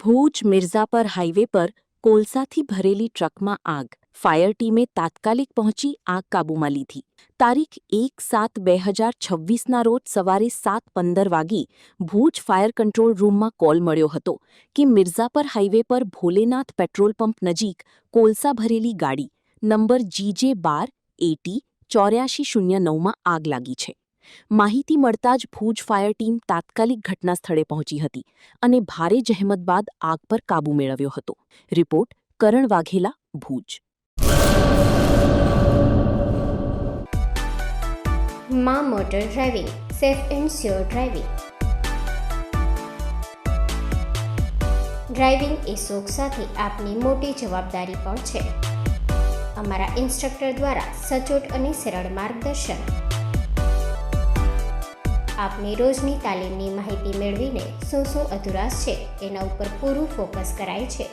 Bhuj Mirzapar highway પર કોલસાથી ભરેલી ટ્રકમાં આગ. ફાયર ટીમે તાત્કાલિક પહોંચી આગ કાબૂમાં લીધી. તારીખ 1/7/2026ના રોજ સવારે 7:15 વાગે ભુજ ફાયર કંટ્રોલ રૂમમાં કોલ મળ્યો હતો કે મિર્ઝાપર હાઈવે પર ભોલેનાથ પેટ્રોલ પંપ નજીક કોલસા ભરેલી ગાડી નંબર GJ12 AT8409માં આગ લાગી છે. માહિતી મળતા જ ભુજ ફાયર ટીમ તાત્કાલિક ઘટના સ્થળે પહોંચી હતી અને ભારે જહેમત બાદ આગ પર કાબૂ મેળવ્યો હતો. રિપોર્ટ કરણ વાઘેલા, ભુજ. માં motor driving, safe and sure driving. Driving એ શોખ સાથે આપની મોટી જવાબદારી પણ છે. અમારા ઇન્સ્ટ્રક્ટર દ્વારા સચોટ અને સરળ માર્ગદર્શન. આપની રોજની તાલીમની માહિતી મેળવીને શું અધુરાશ છે એના ઉપર પૂરું ફોકસ કરાય છે.